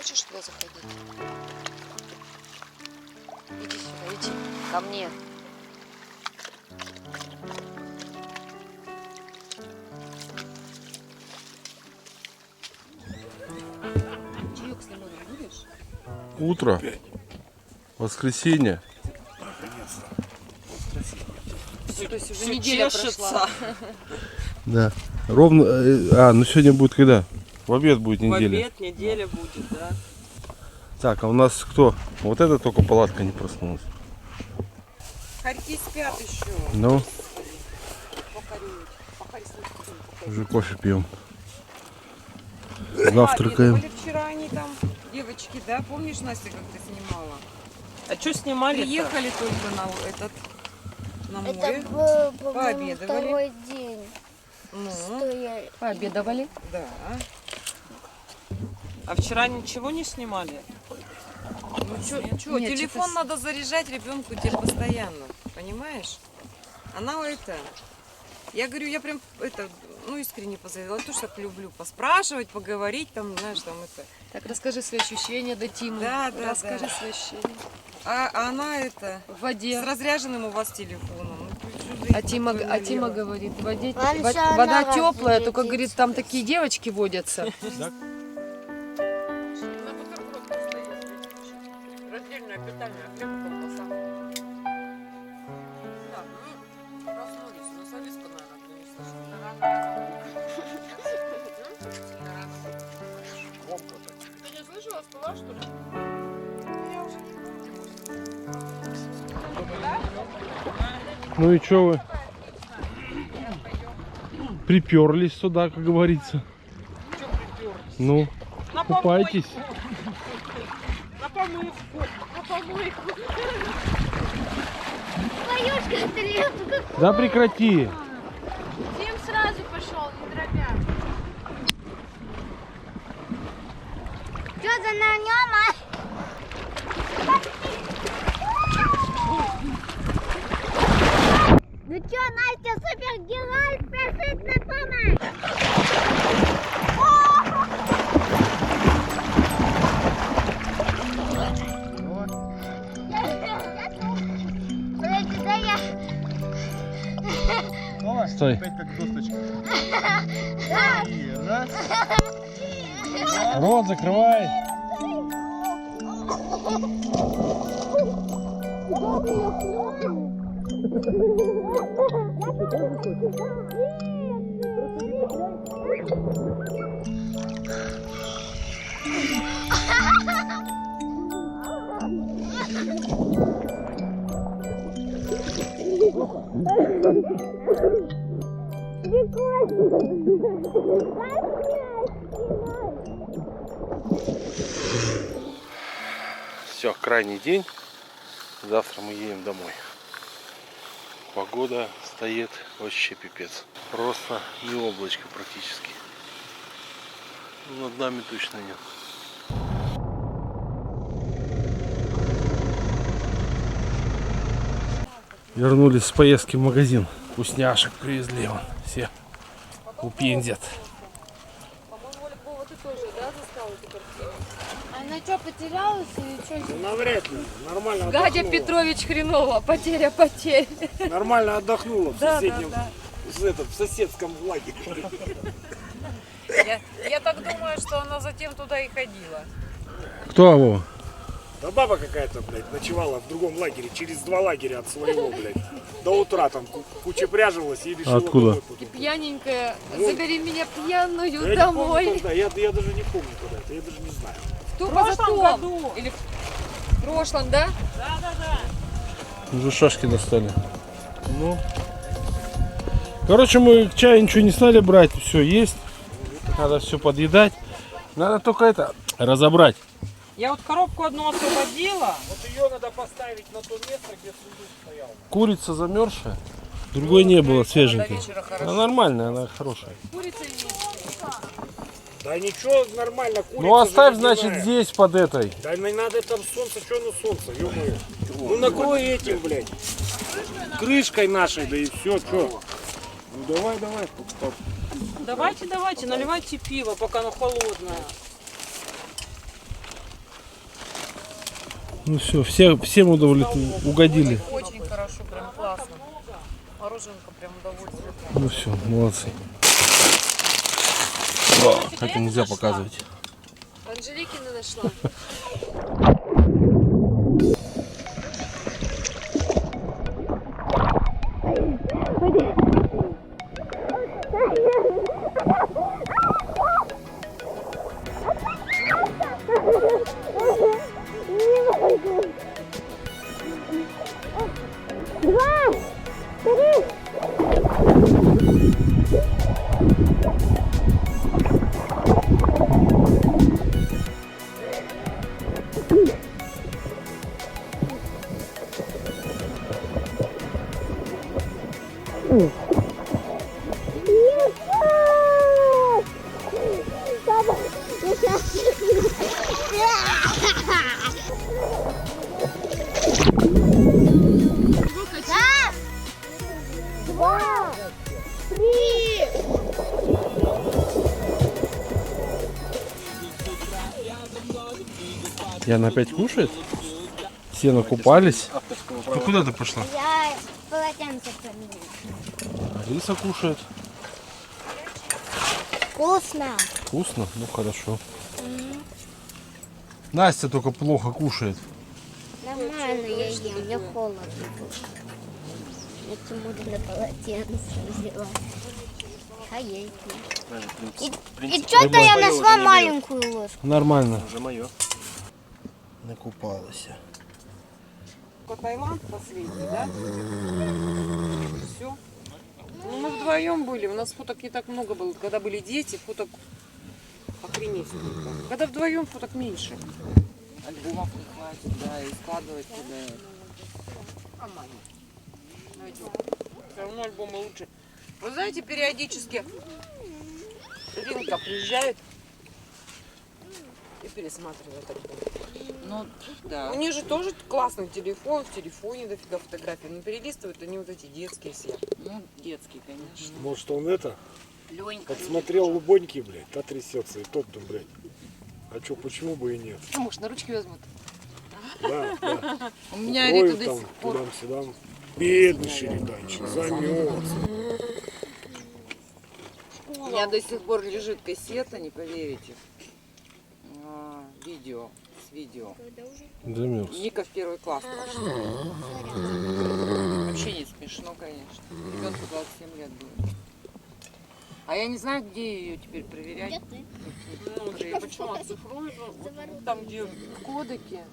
хочешь туда заходить? Иди сюда, иди. Ко мне. Чаек с лимоном будешь? Утро. Воскресенье. То есть уже неделя прошла. Да. Ровно. Ну сегодня будет когда? В обед будет В неделя. обед неделя будет, да. Так, а у нас кто? Вот это только палатка не проснулась. Хорьки спят еще. Ну, Пока уже кофе пьем. Завтракаем. Были вчера они там, девочки, да? Помнишь, Настя, как ты снимала? А что снимали? Приехали только на море. Это был, по-моему, Пообедали. второй день. Ну, Стояли. Пообедовали? да. А вчера ничего не снимали? Ну что, Нет, телефон что-то надо заряжать ребенку теперь постоянно, понимаешь? Она это... Я говорю, я прям это, ну искренне позавидовала, то, что так люблю поспрашивать, поговорить, там, знаешь, там это. Так, расскажи свои ощущения до Тимы. Да, да, Расскажи да. свои ощущения. А она это, В воде. с разряженным у вас телефоном. А Тима говорит, Раньше вода она теплая, только, разрядится. говорит, там такие девочки водятся. Раздельное питание, хлеб и колбаса. Да, мы проснулись, у нас Алиска, наверное, не слышала. Ты не слышала, спала, что ли? Я уже не помню. Ну и что вы? Приперлись сюда, как говорится. Ну, купайтесь. На помывку, на помойку. Поюшка, требует. Да прекрати. Тим сразу пошел, не дробя. Что за на нем, а? Ну что, Настя, супергерой, спешит на помощь! Подожди, дай я... Стой. Опять как досточка. И раз. Рот закрывай. Все, крайний день. Завтра мы едем домой. Погода стоит вообще пипец. Просто не облачко практически. Над нами точно нет. Вернулись с поездки в магазин. Вкусняшек привезли вон все. Упиндят. Она что, потерялась или что? Навряд ли. Нормально Гадя отдохнула. Петрович Хренова, потеря потерь. Нормально отдохнула в Да, соседнем, да, в соседском лагере. Я так думаю, что она затем туда и ходила. Кто его? Да баба какая-то, блядь, ночевала в другом лагере, через 2 лагеря от своего, блядь. До утра там кучепряжилась и решила... Откуда? домой пойти. Пьяненькая, Вот. забери меня пьяную Я не помню, домой. когда, я даже не помню, когда это, я даже не знаю. В прошлом году. Или в прошлом, да? Уже шашки достали. Ну. Короче, мы к чаю ничего не стали брать. Все есть. Надо все подъедать. Надо только это разобрать. Я вот коробку одну освободила. Вот ее надо поставить на то место, где сундук стоял. Курица замерзшая. Другой не было свеженькой. вечера Она нормальная, она хорошая. Да ничего, нормально, курица. Ну оставь, же значит, ледяная. здесь под этой. Да не надо там солнце, что на солнце, ё-моё. Ну накрой этим, блядь. Крышкой нашей, да и все, что. Ну давай. Давайте, наливайте пиво, пока оно холодное. Ну все, всем угодили. Очень хорошо, прям классно. Мороженка прям удовольствие. Ну все, молодцы. Это нельзя показывать. Анжеликина нашла. Раз, два, три. Яна опять кушает? Все накупались. Ну куда ты пошла? Я полотенце поменяю. Алиса кушает. Вкусно. Вкусно? Ну хорошо. Настя только плохо кушает. Нормально я ем, мне холодно. Я Тимура на полотенце взяла. А я и И что-то я нашла маленькую ложку. Нормально. Уже мое. Накупалась. Таиланд последний, да? Все. Ну, мы вдвоем были, у нас фоток не так много было. Когда были дети, фоток охренеть сколько. Когда вдвоем фоток меньше. Альбомов не хватит, да, и складывать туда. А маме. Найдем. Все равно альбомы лучше. Вы знаете, периодически Ринка приезжает и пересматривает альбом. Ну, да. У них же тоже классный телефон, в телефоне дофига фотографий. Но перелистывают они вот эти детские все. Ну, детский, конечно. Может, он это Ленька. подсмотрел лубоньки, блядь, та трясется, и тот, да, блядь. А чё, почему бы и нет? А может, на ручки возьмут? Да, да. У меня Укроют Рита до там, сих пор. тудам-сюдам. Бедный шериданчик, замерз. У меня до сих пор лежит кассета, не поверите. Видео. С видео. Замерз. Ника в первый класс пошла. Вообще не смешно, конечно. Ребенку 27 лет было. А я не знаю, где ее теперь проверять. Ну, теперь почему оцифруют? Там, где кодеки.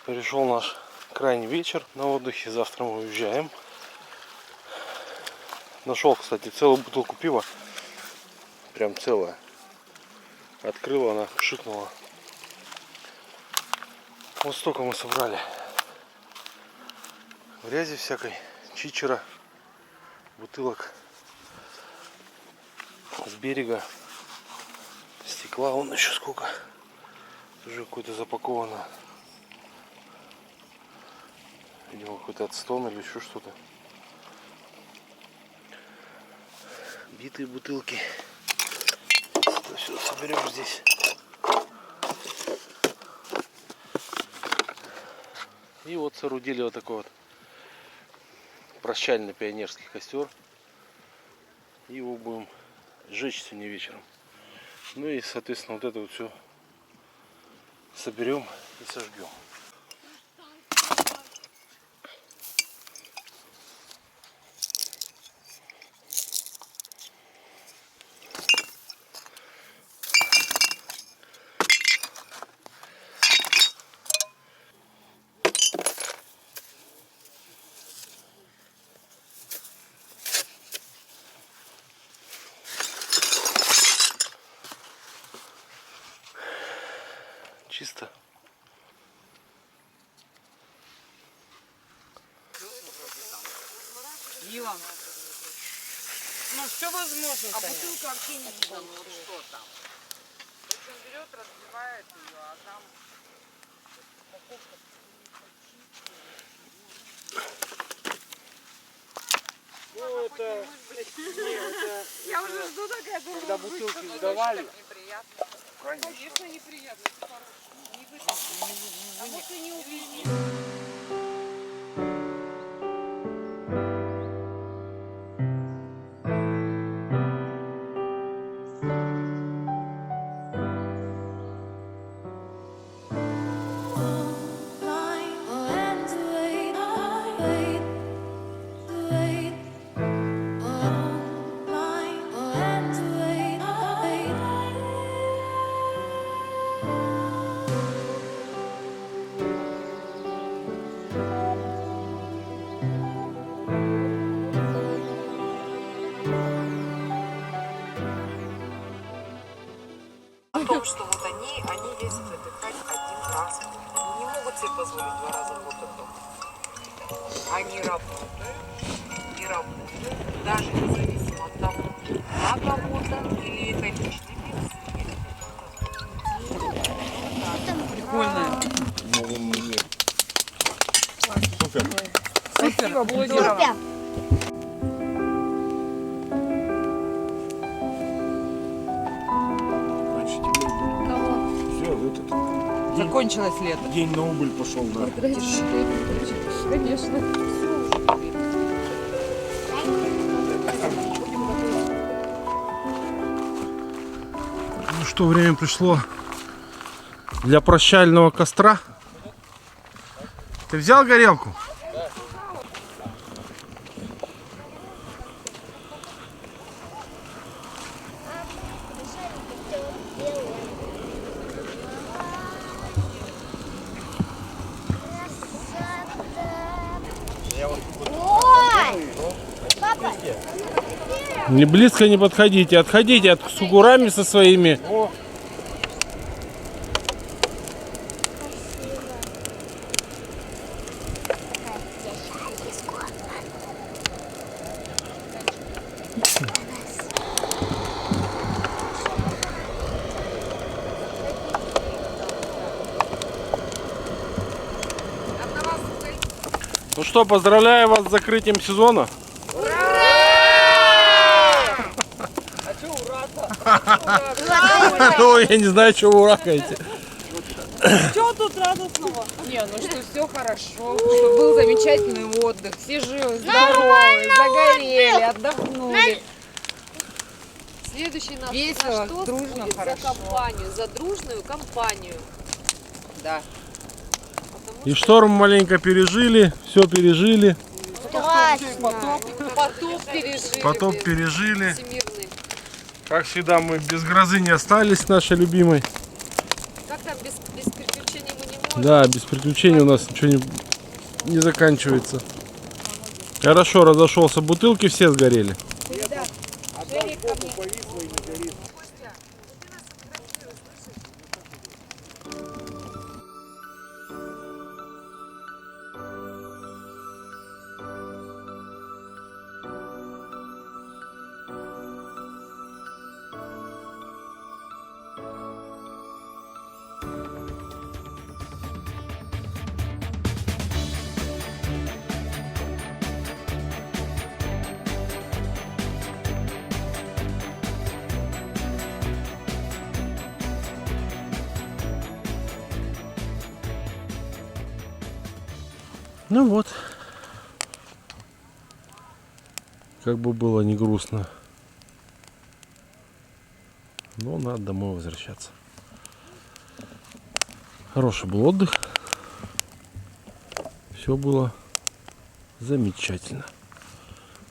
Пришел наш крайний вечер на отдыхе. Завтра мы уезжаем. Нашел, кстати, целую бутылку пива. Прям целая. Открыла она, шикнула. Вот столько мы собрали. Грязи всякой, чичера, бутылок с берега, стекла. Вон еще сколько. Уже какое-то запаковано. Видимо, какой-то отстон или еще что-то. Битые бутылки. Это все соберем здесь. И вот соорудили вот такой вот прощальный пионерский костер. И его будем сжечь сегодня вечером. Ну и, соответственно, вот это вот все соберем и сожгем. Чисто. Ива. Ну, все возможно. А бутылка вообще не видно, ну вот что там. Он берет, разбивает ее, а там упаковка. Ну это... Я уже жду такая, Когда бутылки сдавали. неприятно. Конечно. Конечно, неприятно. Это хорошо. Не выдержишь. А вот и не увидишь. О том, что вот они ездят отдыхать один раз. Не могут себе позволить 2 раза в год отдохнуть. Они работают и работают, даже независимо от того, на кого-то или это личный бизнес. Прикольно. Супер. Спасибо, было здорово. Супер. Раньше теплее было. Кого? Все, этот Закончилось лето. день на убыль пошел, да. Конечно. Ну что, время пришло для прощального костра. Ты взял горелку? Ой! Папа, Не близко не подходите, отходите от сугурами со своими. Ну что, поздравляю вас с закрытием сезона. Ну, я не знаю, что вы уракаете. Что тут радостного? Не, ну что все хорошо, что был замечательный отдых, все живы, здоровы, загорели, отдохнули. Следующий наш Весело, тост дружно, будет хорошо. за компанию, за дружную компанию. Да. И шторм маленько пережили, все пережили, страшно. Потоп пережили. потоп блин, пережили. всемирный. Как всегда, мы без грозы не остались, нашей любимой. Как там без приключений мы не можем? Да, без приключений у нас ничего не заканчивается. Хорошо разошелся, бутылки все сгорели. Ну вот. Как бы было не грустно. Но надо домой возвращаться. Хороший был отдых. Все было замечательно.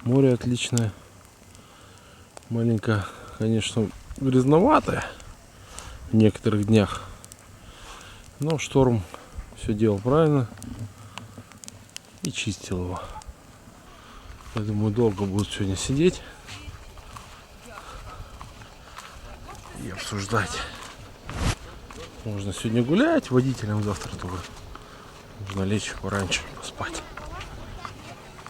Море отличное. Маленько, конечно, грязноватое в некоторых днях. Но шторм все делал правильно. И чистил его. Я думаю, долго будут сегодня сидеть и обсуждать. Можно сегодня гулять, водителям завтра тоже. Нужно лечь пораньше, поспать.